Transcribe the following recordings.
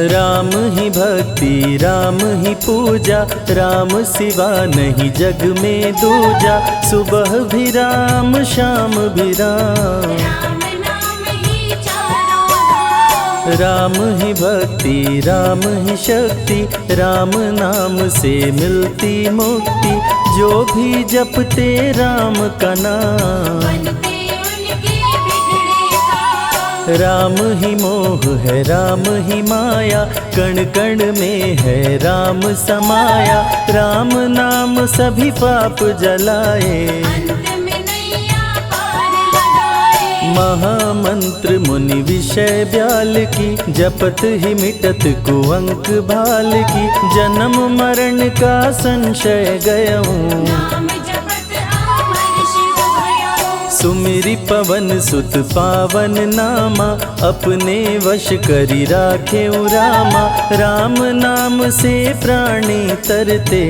राम ही भक्ति राम ही पूजा, राम सिवा नहीं जग में दूजा। सुबह भी राम शाम भी राम, राम ही भक्ति राम ही शक्ति, राम नाम से मिलती मुक्ति। जो भी जपते राम का नाम, राम ही मोह है राम ही माया, कण कण में है राम समाया। राम नाम सभी पाप जलाए, महामंत्र मुनि विषय ब्याल की, जपत ही मिटत कुअंक भाल की। जन्म मरण का संशय गयऊं, सुमिरि पवन सुत पावन नामा। अपने वश करी राखे रामा, राम नाम से प्राणी तरते।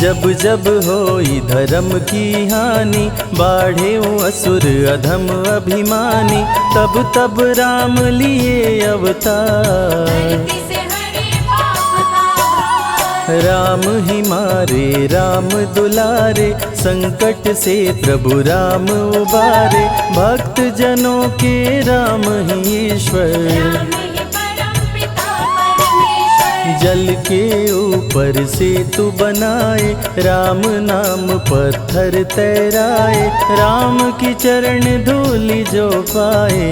जब जब होई धर्म की हानि, बाढ़े असुर अधम अभिमानी। तब तब राम लिए अवतार, राम ही मारे राम दुलारे। संकट से प्रभु राम उबारे, भक्त जनों के राम ही ईश्वर। जल के ऊपर सेतु बनाए, राम नाम पत्थर तैराए। राम की चरण धूलि जो पाए,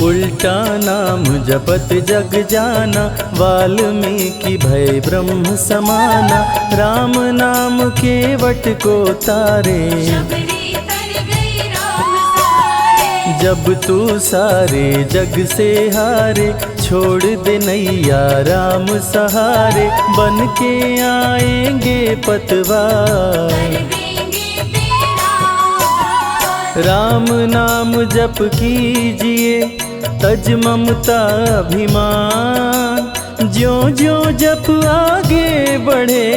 उल्टा नाम जपत जग जाना। वाल्मीकि भय ब्रह्म समाना, राम नाम के वट को तारे। जब तू सारे जग से हारे, छोड़ दे नैया राम सहारे। बन के आएंगे पतवार, राम नाम जप कीजिए तज ममता अभिमान। ज्यों ज्यों जप आगे बढ़े,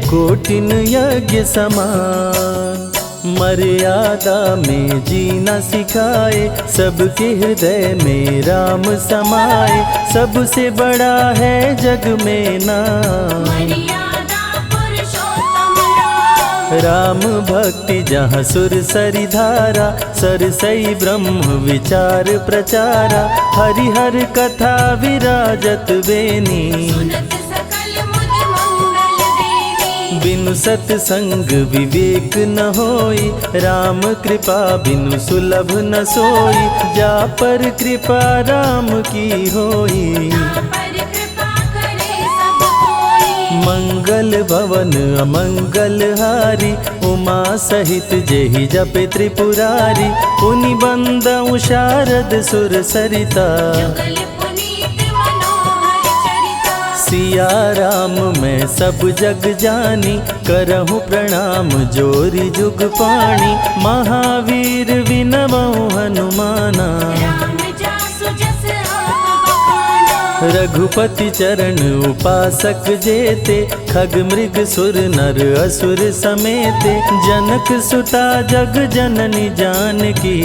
कोटिन यज्ञ समान। मर्यादा में जीना सिखाए, सबके हृदय में राम समाए। सबसे बड़ा है जग में नाम, राम भक्ति जहाँ सुर सरि धारा। सरसई ब्रह्म विचार प्रचारा, हरिहर कथा विराजत बेनी। बिनु सत्संग विवेक न होई, राम कृपा बिनु सुलभ न सोई। जा पर कृपा राम की होई, मंगल भवन अमंगल हारी। उमा सहित जेहि जपे त्रिपुरारी, पुनि बंदउ शारद सुर सरिता। सिया राम मैं सब जग जानी, करहूँ प्रणाम जोरी जुग पाणी। महावीर विनवऊँ हनुमाना, रघुपति चरण उपासक जेते। खग मृग सुर नर असुर समेते, जनक सुता जग जननी जानकी।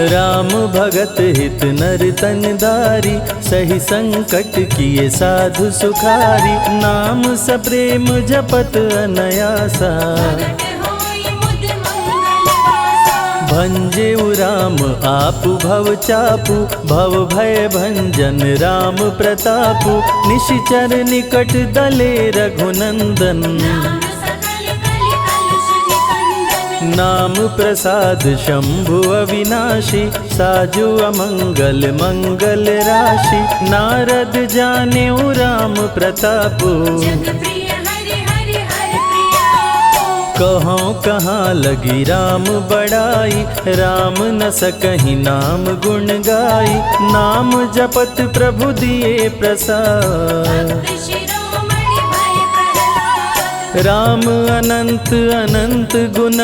राम भगत हित नर तन दारी, सही संकट किए साधु सुखारी। नाम सप्रेम जपत अनयासा, भंजेउ राम आपु भव चापु। भव भय भंजन राम प्रतापु, निशिचर निकट दले रघुनंदन। नाम प्रसाद शंभु अविनाशी, साजु अमंगल मंगल राशि। नारद जानेउ राम प्रतापु, कहाँ कहाँ लगी राम बड़ाई। राम न सकहि नाम गुण गाई, नाम जपत प्रभु दिए प्रसाद। राम अनंत अनंत गुण,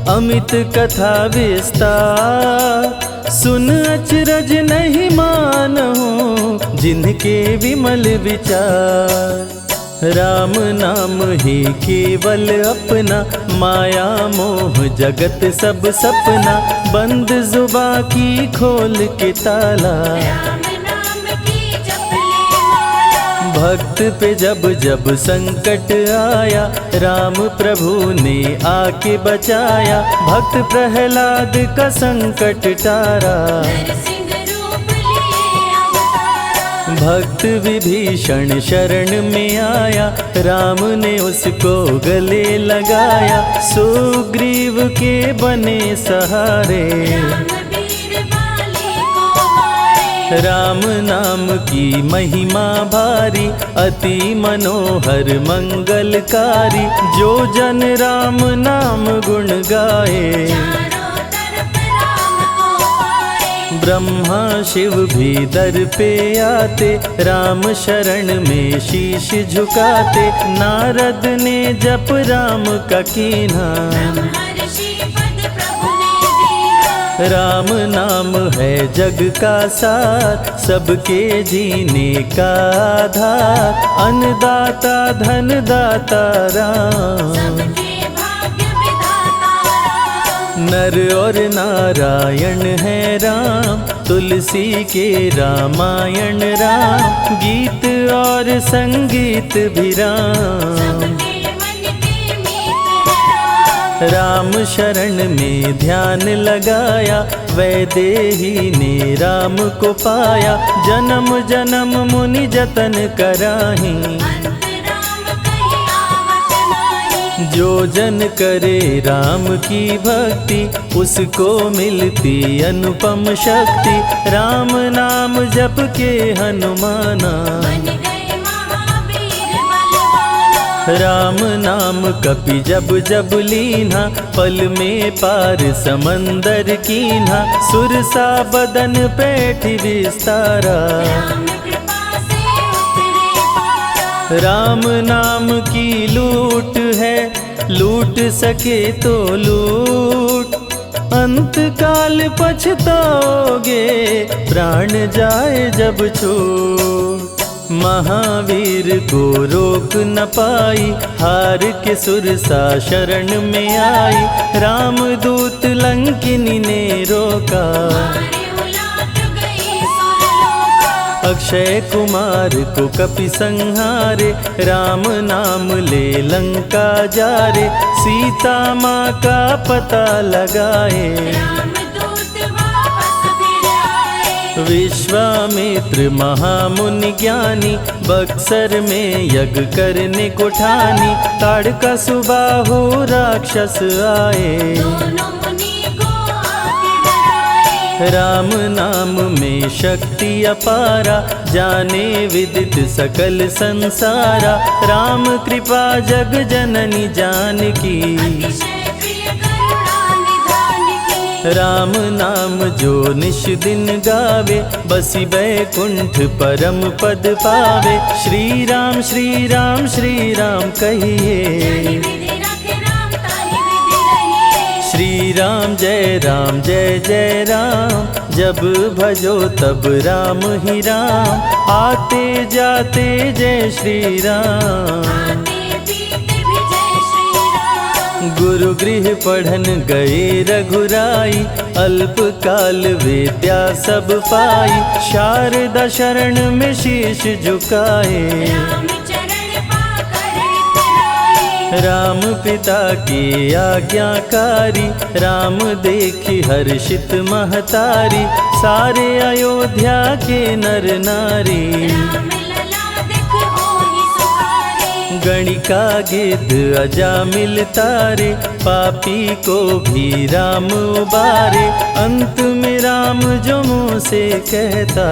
अमित कथा विस्तार। सुन अचरज नहीं मानहु, जिनके विमल विचार। राम नाम ही केवल अपना, माया मोह जगत सब सपना, बंद जुबा की खोल के ताला, राम नाम की जप ले माला। भक्त पे जब जब संकट आया, राम प्रभु ने आके बचाया, भक्त प्रहलाद का संकट टारा, नरसिंह रूप लिए अवतारा। भक्त विभीषण शरण में आया, राम ने उसको गले लगाया, सुग्रीव के बने सहारे, राम वीर बाली को मारे। राम नाम की महिमा भारी, अति मनोहर मंगलकारी, जो जन राम नाम गुण गाए, चारों तरफ राम को पाए। ब्रह्मा शिव भी दर पे आते, राम शरण में शीश झुकाते, नारद ने जप राम का कीन्हा, ब्रह्मर्षि पद प्रभु ने दीना। राम नाम है जग का सार, सबके जीने का आधार, अन्नदाता धनदाता राम, सबके भाग्य विधाता राम। नर और नारायण है राम, तुलसी के रामायण राम, गीत और संगीत भी राम, सबके मन के मीत है राम। राम शरण में ध्यान लगाया, वैदेही ने राम को पाया, जन्म जन्म मुनि जतन कराही, अंत राम कहीं आवत नाही। जो जन करे राम की भक्ति, उसको मिलती अनुपम शक्ति, राम नाम जप के हनुमाना, बन गए महावीर बलवाना। राम नाम कपि जब जब लीन्हा, पल में पार समंदर कीन्हा, सुरसा बदन पैठ विस्तारा, राम कृपा से उतरे पारा। राम नाम की लूट है, लूट सके तो लूट, अंत काल पछताओगे, प्राण जाए जब छूट, महावीर को रोक न पाई, हार के सुरसा शरण में आई, रामदूत लंकिनी ने रोका, मारे उलाट गई सुरलोका। अक्षय कुमार को कपि संहारे, राम नाम ले लंका जारे, सीता माँ का पता लगाए, रामदूत वापस फिर आए। विश्वामित्र महामुनि ज्ञानी, बक्सर में यज्ञ करने को ठानी, ताड़का सुबाहु राक्षस आए, दोनों मुनि को आके डराए। राम नाम में शक्ति अपारा, जाने विदित सकल संसारा, राम कृपा जग जननी जानकी, अतिशय प्रिय करुणा निधान की। राम नाम जो निश दिन गावे, बसी बैकुंठ परम पद पावे, श्री राम श्री राम श्री राम जानि कहिए, विधि रखे राम ताहि विधि रहिए। श्री राम जय जय राम, जब भजो तब राम ही राम, आते जाते जय श्री राम, आते पीते भी जय श्री राम। गुरु गृह पढ़न गए रघुराई, अल्प काल विद्या सब पाई, शारदा शरण में शीश झुकाए, राम चरण पाकर इतराए। राम पिता की आज्ञाकारी, राम देखी हर्षित महतारी, सारे अयोध्या के नर नारी, राम लला दिख होहि सुखारे। गणिका गिद्ध अजामिल तारे, पापी को भी राम उबारे, अंत में राम जो मुँह से कहता,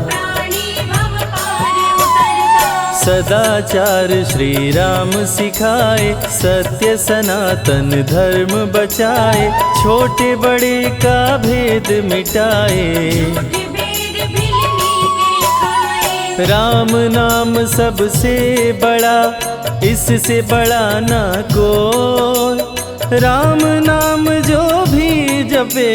प्राणी भव पार उतरता। सदाचार श्री राम सिखाए, सत्य सनातन धर्म बचाए, छोटे बड़े का भेद मिटाए, झूठ भेद भिलनी के खाए। राम नाम सबसे बड़ा, इससे बड़ा ना कोई, राम नाम जो भी जपे,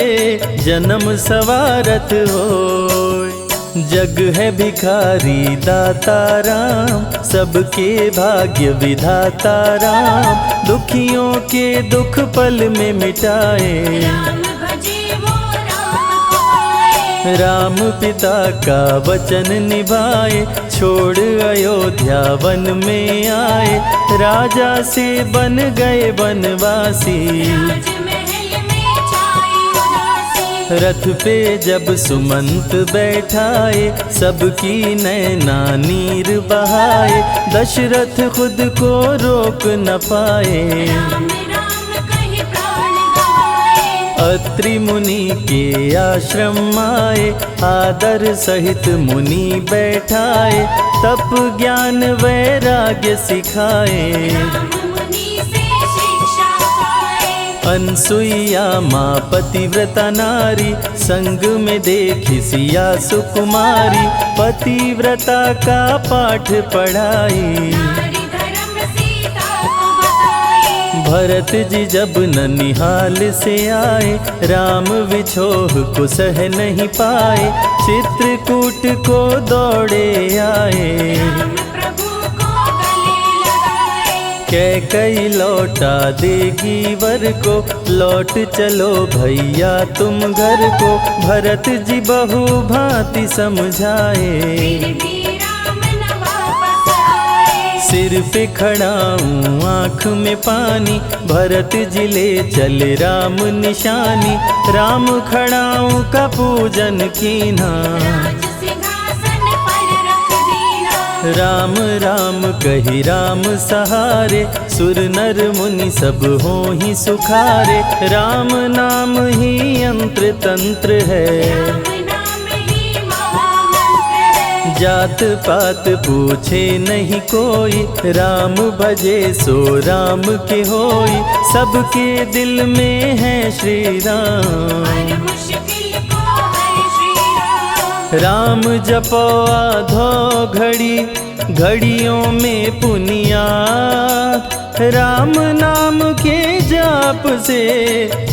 जन्म सवारत होय, जग है भिखारी दाता राम, सबके भाग्य विधाता राम, दुखियों के दुख पल में मिटाए। राम भजे वो राम को पाए। राम पिता का वचन निभाए, छोड़ अयोध्या वन में आए, राजा से बन गए वनवासी। राजमहल में छाई उदासी। रथ पे जब सुमंत बैठाए, सबकी नैना नीर बहाए, दशरथ खुद को रोक न पाए। राम राम कहि प्राण गवाए। अत्रि मुनि के आश्रम आए, आदर सहित मुनि बैठाए, तप ज्ञान वैराग्य सिखाए। राम मुनि से शिक्षा पाए। अनसुईया माँ पतिव्रता नारी, संग में देखी सिया सुकुमारी, पतिव्रता का पाठ पढ़ाई। नारी धर्म सीता को बताए। भरत जी जब ननिहाल से आए, राम विछोह को सह नहीं पाए, चित्रकूट को दौड़े आए। राम प्रभु को गले लगाए। कैकई लौटा देगी वर को, लौट चलो भैया तुम घर को, भरत जी बहु भांति समझाए। फिर भी राम न वापस आए। सिर पे खड़ाऊं आँख में पानी, भरत जी ले चले राम निशानी, राम खड़ाऊं का पूजन कीना। राज सिंहासन पर रख दीना। राम राम कही राम सहारे, सुर नर मुनि सब हो ही सुखारे, राम नाम ही यंत्र तंत्र है। राम नाम ही महामंत्र है। जात पात पूछे नहीं कोई, राम भजे सो राम के होई, सबके दिल में है श्री राम। हर मुश्किल को हर श्री राम। राम जपो आधो घड़ी, घड़ियों में पुनियात, राम नाम के जाप से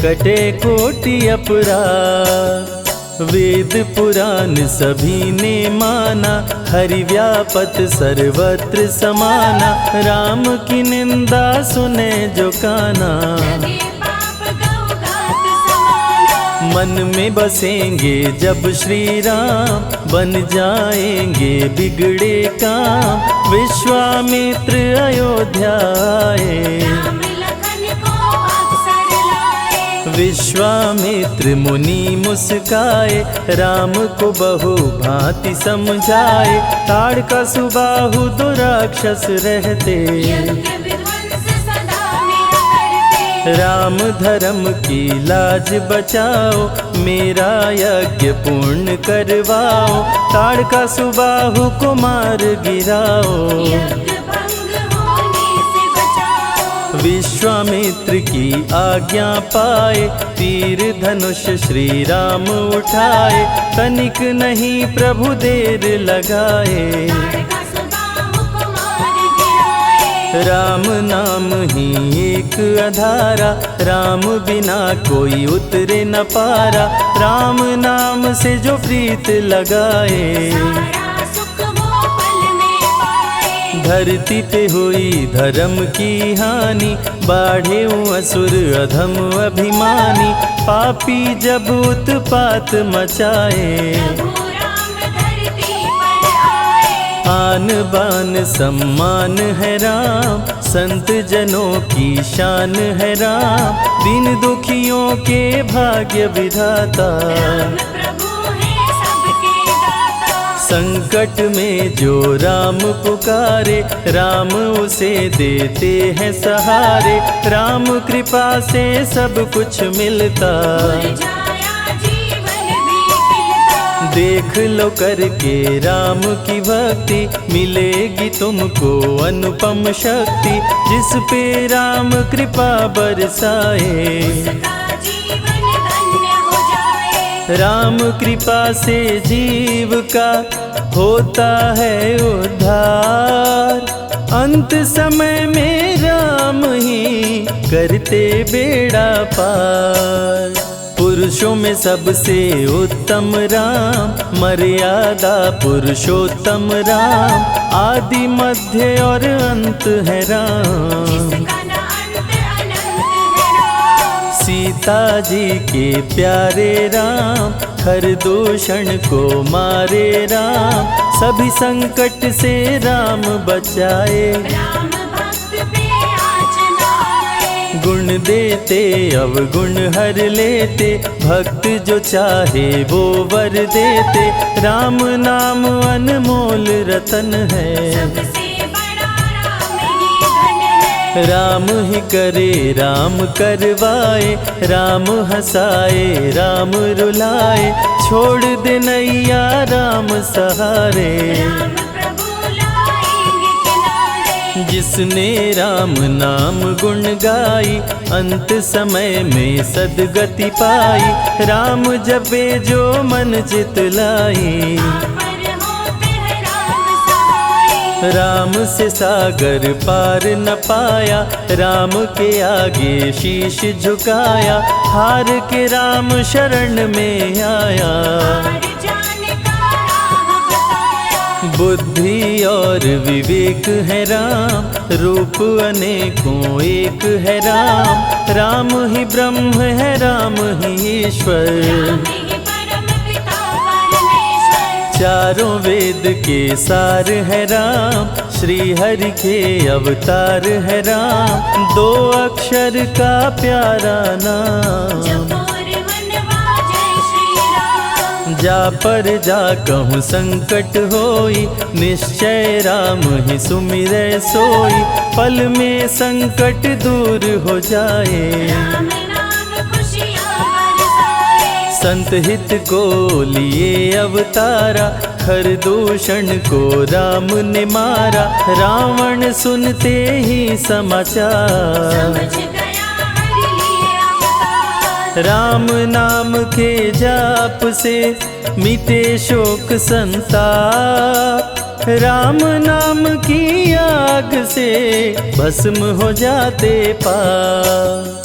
कटे कोटि अपराध। वेद पुराण सभी ने माना, हरि व्यापत सर्वत्र समाना, राम की निंदा सुने जो काना। लगे पाप गौ घात समाना। मन में बसेंगे जब श्री राम, बन जाएंगे बिगड़े काम, विश्वामित्र अयोध्या आए। राम लखन को अवसर लाए। विश्वामित्र मुनि मुस्काए, राम को बहु भांति समझाए, ताड़का सुबाहु दो राक्षस रहते, यज्ञ विध्वंस सदा मेरा करते। राम धर्म की लाज बचाओ, मेरा यज्ञ पूर्ण करवाओ, ताड़का सुबाहु को मार गिराओ। यज्ञ भंग होने से बचाओ। विश्वामित्र की आज्ञा पाए, तीर धनुष श्री राम उठाए, तनिक नहीं प्रभु देर लगाए। ताड़का सुबाहु को मार गिराए। राम नाम ही एक आधारा, राम बिना कोई उतरे न पारा, राम नाम से जो प्रीत लगाए। सारा सुख वो पल में पाए। धरती पे हुई धर्म की हानि, बाढ़े असुर अधम अभिमानी, पापी जब उत्पात मचाए। प्रभु राम धरती पर आए। आन बान सम्मान है राम, संत जनों की शान है राम, दीन दुखियों के भाग्य विधाता। राम प्रभु है सबके दाता। संकट में जो राम पुकारे, राम उसे देते हैं सहारे, राम कृपा से सब कुछ मिलता। मुरझाया जीवन भी खिलता। देख लो करके राम की भक्ति, मिलेगी तुमको अनुपम शक्ति, जिस पे राम कृपा बरसाए। उसका जीवन धन्य हो जाए। राम कृपा से जीव का होता है उद्धार, अंत समय में राम ही करते बेड़ा पार। पुरुषों में सबसे उत्तम राम, मर्यादा पुरुषोत्तम राम, आदि मध्य और अंत है राम। जिसका न अंत अनंत है राम। सीता जी के प्यारे राम, हर दूषण को मारे राम, सभी संकट से राम बचाए। राम भक्त पे आँच न आए। गुण देते अवगुण हर लेते, भक्त जो चाहे वो वर देते। राम नाम अनमोल रतन है, सबसे बड़ा राम ही धन है। राम ही करे राम करवाए, राम हंसाए राम रुलाए, छोड़ दे नैया राम सहारे। राम प्रभु लाएंगे किनारे। जिसने राम नाम गुण गाई, अंत समय में सदगति पाई। राम जपे जो मन चित लाई, पर होते हैं राम सहाय। राम से सागर पार न पाया, राम के आगे शीश झुकाया। हार के राम शरण में आया, हार जाने का राह बताया। बुद्धि और विवेक है राम, रूप अनेकों एक है राम। राम ही ब्रह्म है राम ही ईश्वर, राम ही परम पिता परमेश्वर। चारों वेद के सार है राम, श्री हरि के अवतार है राम। दो अक्षर का प्यारा नाम, जपोर वनवा जय श्री राम। जा पर जा कहूँ संकट होई, निश्चय राम ही सुमिरै सोई। पल में संकट दूर हो जाए, राम नाम खुशियाँ बरसाए। संत हित को लिए अवतारा, हर दूषण को राम ने मारा। रावण सुनते ही समाचार, समझ गया हरि लिए अवतार। राम नाम के जाप से मिटे शोक संताप। राम नाम की आग से भस्म हो जाते पाप।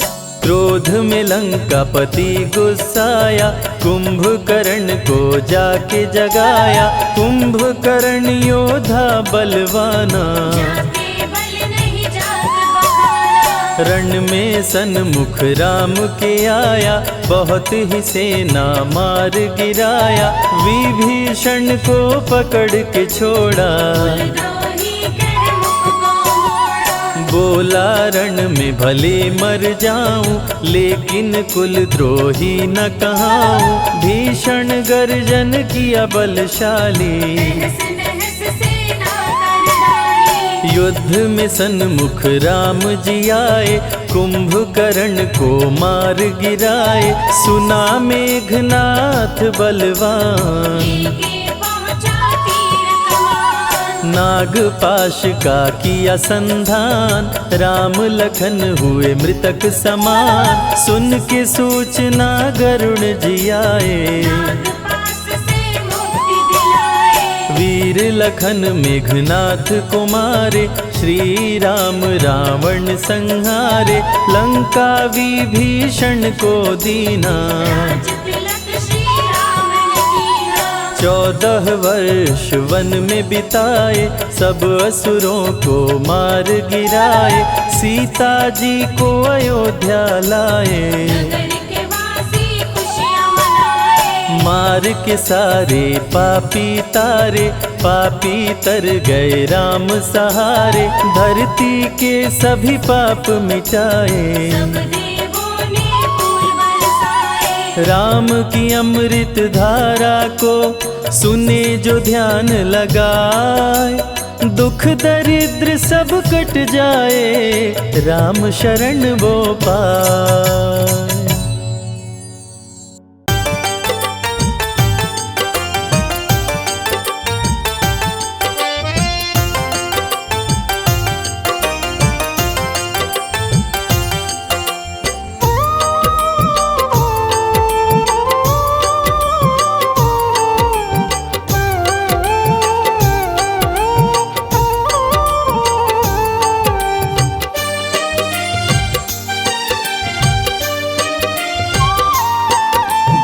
क्रोध में लंकापति गुस्साया, कुंभकर्ण को जाके जगाया। कुंभकर्ण योद्धा बलवाना, जाके बल नहीं जाग बहाना। रण में सन्मुख राम के आया, बहुत ही सेना मार गिराया। विभीषण को पकड़ के छोड़ा, द्रोही कर मुख को मोड़ा। बोला रण में भले मर जाऊं, लेकिन कुल द्रोही न कहाऊं। भीषण गर्जन किया बलशाली, तहस नहस सेना कर डाली। युद्ध में सन्मुख राम जी आए, कुंभकर्ण को मार गिराए। सुना मेघनाथ बलवान, लेके पहुँचा तीर कमान। नागपाश का किया संधान, राम लखन हुए मृतक समान। सुन के सूचना गरुण जी आए, नागपाश से मुक्ति दिलाए। वीर लखन मेघनाथ को मारे। श्री राम रावण संहारे, लंका विभीषण को दीना। राज तिलक श्री राम ने कीना। 14 वर्ष वन में बिताए, सब असुरों को मार गिराए। सीता जी को अयोध्या लाए, नगर के वासी खुशियाँ मनाए। मार के सारे पापी तारे। पापी तर गए राम सहारे, धरती के सभी पाप मिटाए। सब देवों ने फूल बरसाए। राम की अमृत धारा को सुने जो ध्यान लगाए। दुख दरिद्र सब कट जाए, राम शरण वो पाए।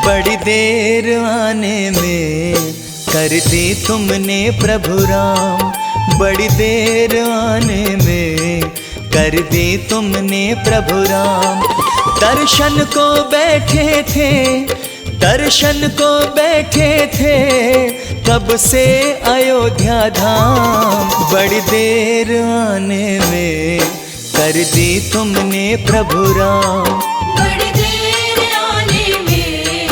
बड़ी देर आने में कर दी तुमने प्रभु राम, बड़ी देर आने में कर दी तुमने प्रभु राम। दर्शन को बैठे थे, दर्शन को बैठे थे कब से अयोध्या धाम, बड़ी देर आने में कर दी तुमने प्रभु राम। बड़ी देर आने में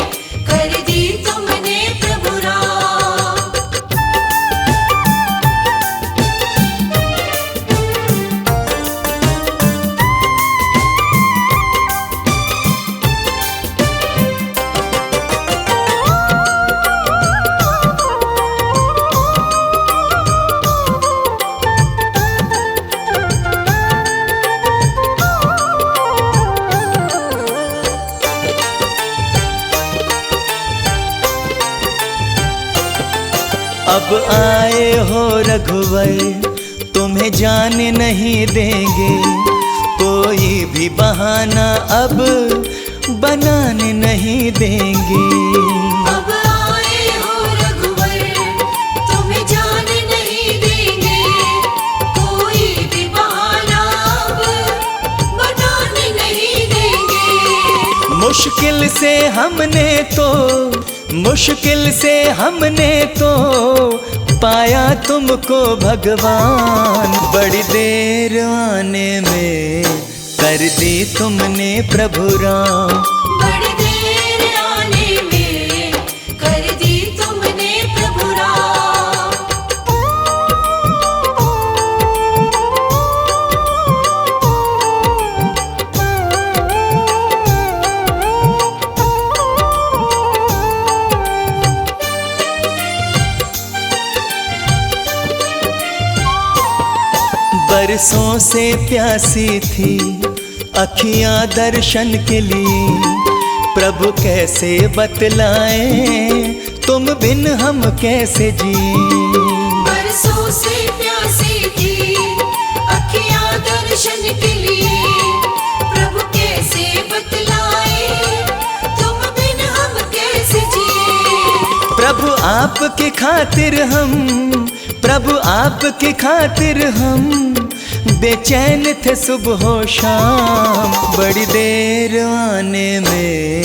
कर दी तुमने प्रभु राम। अब आए हो रघुवर तुम्हें जाने नहीं देंगे, कोई भी बहाना अब बनाने नहीं देंगे। अब आए हो रघुवर तुम्हें जाने नहीं देंगे, कोई भी बहाना अब बनाने नहीं देंगे। मुश्किल से हमने तो, मुश्किल से हमने तो पाया तुमको भगवान, बड़ी देर आने में कर दी तुमने प्रभु राम। बड़ी देर आने में कर दी तुमने प्रभु राम। बरसों से प्यासी थी अखियां दर्शन के लिए, प्रभु कैसे बतलाएं तुम बिन हम कैसे जिए। बरसों से प्यासी थी अखियां दर्शन के लिए, प्रभु कैसे बतलाए तुम बिन हम कैसे जिए। प्रभु आपकी खातिर हम, प्रभु आपकी खातिर हम बेचैन थे सुबह शाम, बड़ी देर आने में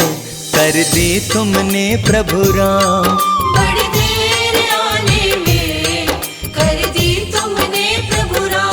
कर दी तुमने प्रभु राम। बड़ी देर आने में कर दी तुमने प्रभु राम।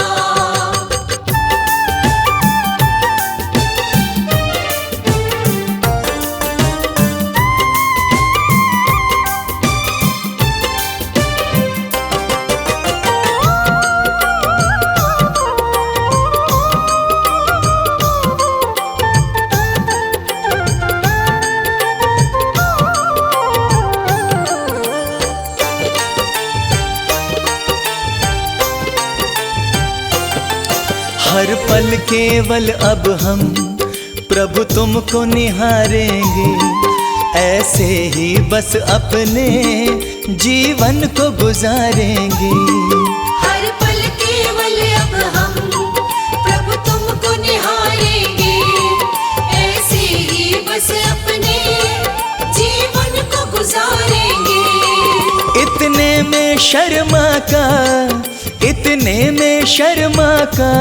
हर पल केवल अब हम प्रभु तुमको निहारेंगे, ऐसे ही बस अपने जीवन को गुजारेंगे। हर पल केवल अब हम प्रभु तुमको निहारेंगे, ऐसे ही बस अपने जीवन को गुजारेंगे। इतने में शर्मा का, इतने में शर्मा का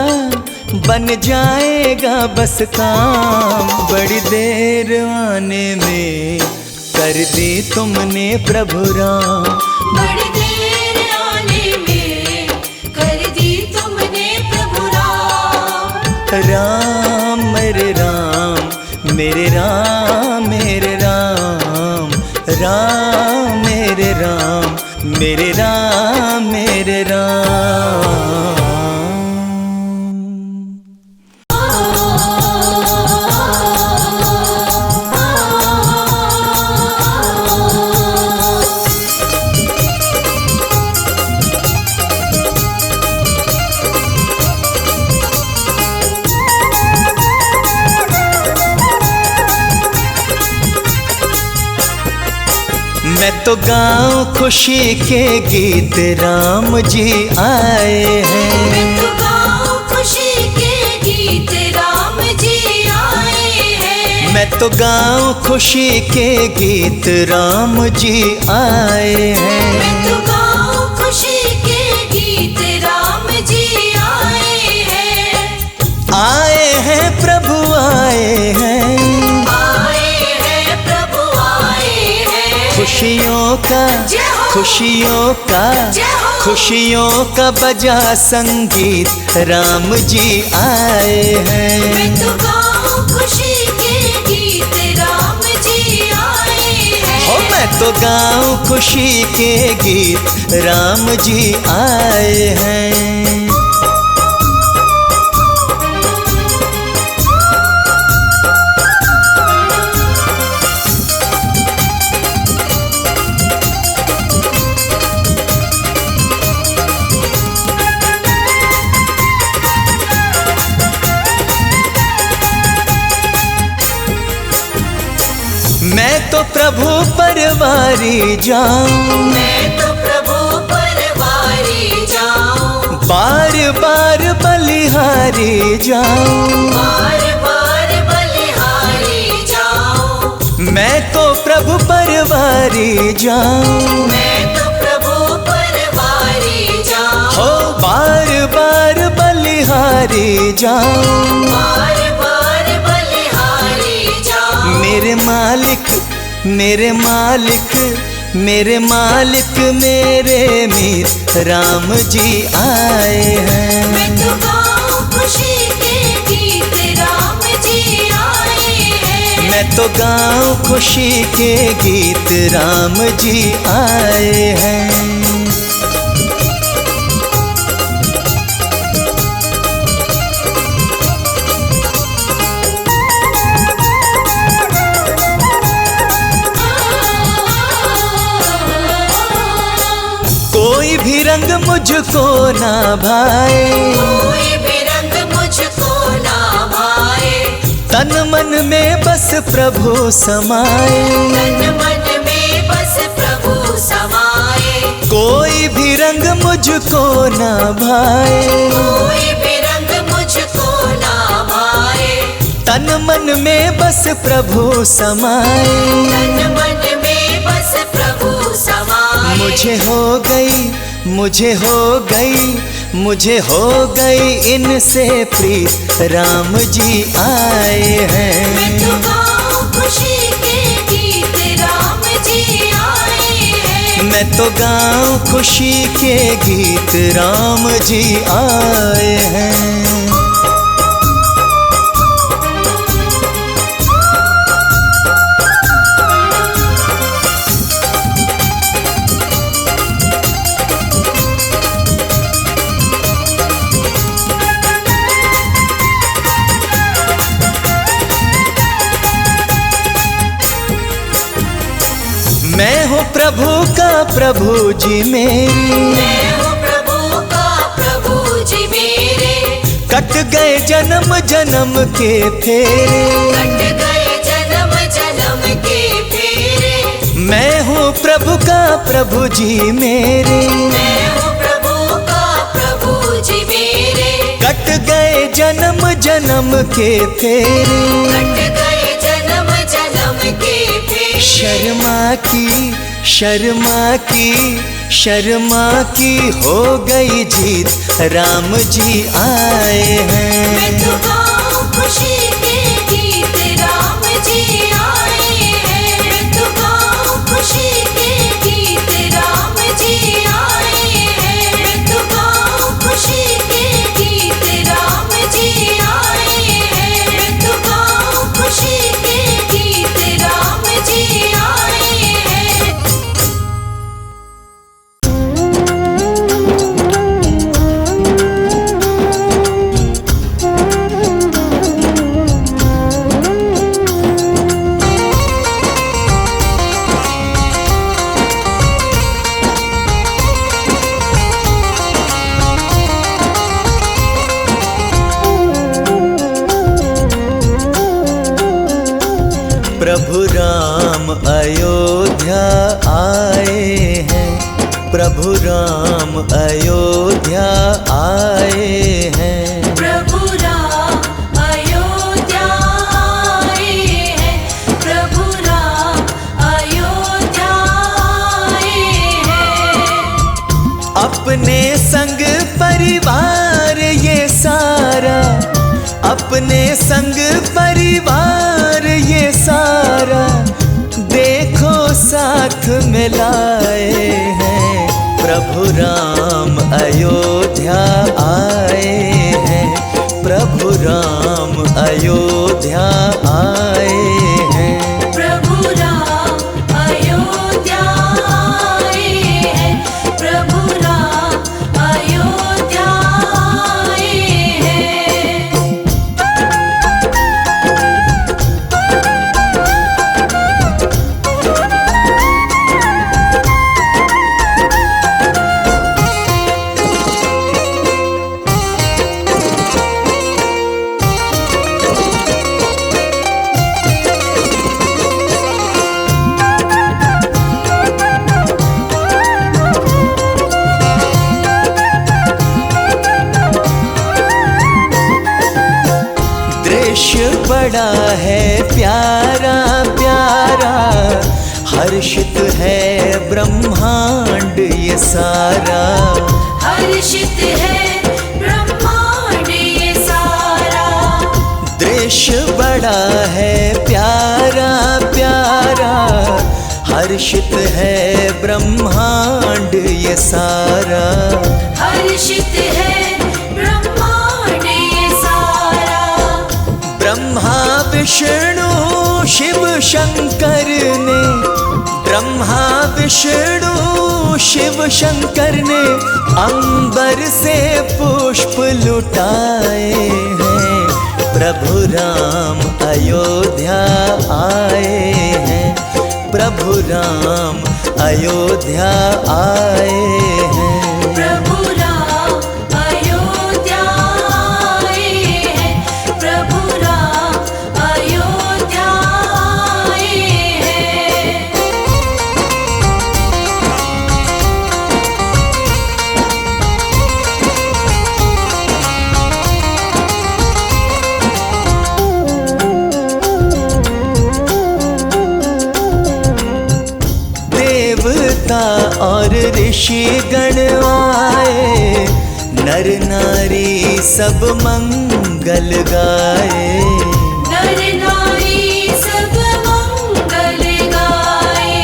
बन जाएगा बस काम, बड़ी देर आने में कर दी तुमने प्रभु राम। बड़ी देर आने में कर दी तुमने प्रभु राम। राम मेरे राम मेरे राम मेरे राम, राम मेरे राम मेरे राम मेरे राम। मैं तो गाऊं खुशी के गीत राम जी आए हैं। मैं तो गाऊं खुशी के गीत राम जी आए हैं। मैं तो गाऊं खुशी के गीत, राम जी आए हैं। मैं तो गाऊं खुशी के गीत, राम जी आए हैं। आए हैं प्रभु आए हैं, आए हैं प्रभु आए हैं। खुशियों का जय हो, खुशियों का जय हो। खुशियों का बजा संगीत, राम जी आए हैं। मैं तो गाऊं खुशी के गीत, राम जी आए हैं। हो मैं तो गाऊं खुशी के गीत, राम जी आए हैं। मैं तो प्रभु परवारी जाऊं, मैं तो प्रभु परवारी जाऊं। बार बार बलिहारी जाऊं। बार बार बलिहारी जाऊं। मैं तो प्रभु परवारी जाऊं, मैं तो प्रभु परवारी जाऊं। हो बार बार बलिहारी जाऊं। बार बार बलिहारी जाऊं। मेरे मालिक मेरे मालिक मेरे मालिक मेरे मीत, राम जी आए हैं। मैं तो गाऊं खुशी के गीत, राम जी आए हैं। मैं तो गाऊं खुशी के गीत, राम जी आए हैं। कोई भी रंग मुझको ना भाए, कोई भी रंग मुझको ना भाए। तन मन में बस प्रभु समाए। तन मन में बस प्रभु समाए। कोई भी रंग मुझको ना भाए, कोई भी रंग मुझको ना भाए। तन मन में बस प्रभु समाए। तन मन में बस प्रभु समाए। मुझे हो गई मुझे हो गई मुझे हो गई इनसे प्रीत, राम जी आए हैं। मैं तो गाऊं खुशी के गीत, राम जी आए हैं। मैं तो गाऊं खुशी के गीत, राम जी आए हैं। मैं हूँ प्रभु का प्रभु जी मेरे, मैं हूँ प्रभु का प्रभु जी मेरे। कट गए जन्म जन्म के फेरे। कट गए जन्म जन्म के फेरे। मैं हूँ प्रभु का प्रभु जी मेरे, मैं हूँ प्रभु का प्रभु जी मेरे। कट गए जन्म जन्म के फेरे। कट गए जन्म जन्म के फेरे। शर्मा की हो गई जीत, राम जी आए हैं। मैं तो गाऊं खुशी के गीत, राम जी आए हैं। मैं तो गाऊं खुशी के गीत, राम जी आए हैं। मैं तो गाऊं खुशी के गीत, राम जी आए हैं। मैं तो गाऊं खुशी के गीत, राम जी आए हैं। प्रभु राम अयोध्या आए हैं। प्रभु राम अयोध्या आए हैं। प्रभु राम अयोध्या आए हैं। अपने संग परिवार ये सारा देखो साथ में लाए हैं। प्रभु राम अयोध्या आए हैं, प्रभु राम अयोध्या आए हैं। प्रभु राम अयोध्या आए हैं, प्रभु राम अयोध्या आए हैं। दृश्य बड़ा है प्यारा प्यारा, हर्षित है ब्रह्मांड ये सारा। हर्षित है ब्रह्मांड ये सारा। दृश्य बड़ा है प्यारा प्यारा, हर्षित है ब्रह्मांड ये सारा। हर्षित है ब्रह्मांड ये सारा। ब्रह्मा विष्णु शिव शंकर ने, ब्रह्मा विष्णु शिव शंकर ने अंबर से पुष्प लुटाए हैं। प्रभु राम अयोध्या आए हैं, प्रभु राम अयोध्या आए हैं। प्रभु राम अयोध्या आए हैं, प्रभु राम अयोध्या आए हैं। देवता और ऋषि गण आए, नर नारी सब मंगल गाए। नर नारी सब मंगल गाए।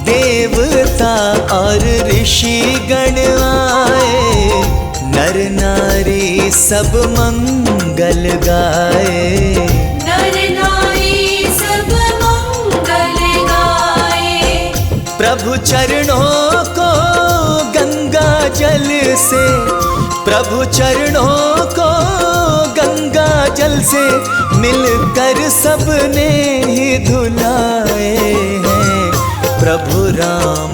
देवता और ऋषि गण आए, नर नारी सब मंगल गाए। नर नारी सब मंगल गाए। प्रभु चरणों को गंगा जल से, प्रभु चरणों को गंगा जल से मिलकर सबने ही धुलाए हैं। प्रभु राम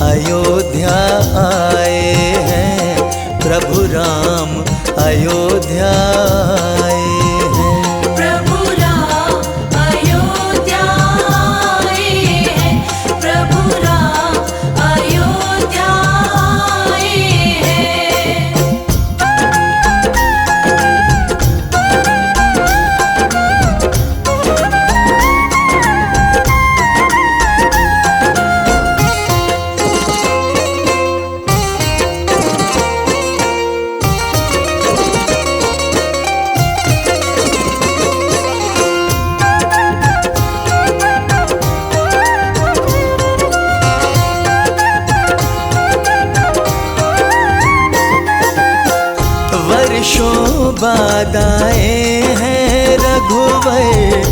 अयोध्या आए हैं, प्रभु राम अयोध्या आए हैं। प्रभु राम अयोध्या आए हैं, प्रभु राम अयोध्या आए हैं। वर्षों बाद आए हैं रघुवर,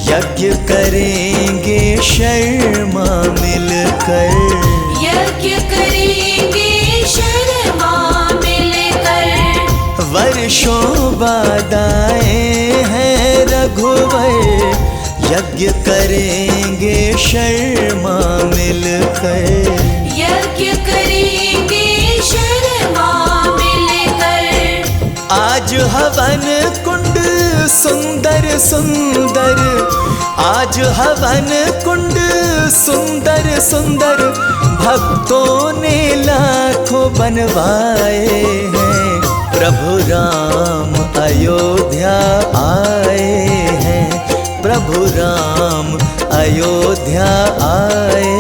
यज्ञ करेंगे शर्मा मिलकर। यज्ञ करेंगे शर्मा मिलकर। वर्षों बाद आए हैं रघुवर, यज्ञ करेंगे शर्मा मिलकर। यज्ञ करेंगे शर्मा मिलकर। आज हवन कुंड सुंदर सुंदर, आज हवन कुंड सुंदर सुंदर, भक्तों ने लाखों बनवाए हैं। प्रभु राम अयोध्या आए हैं, प्रभु राम अयोध्या आए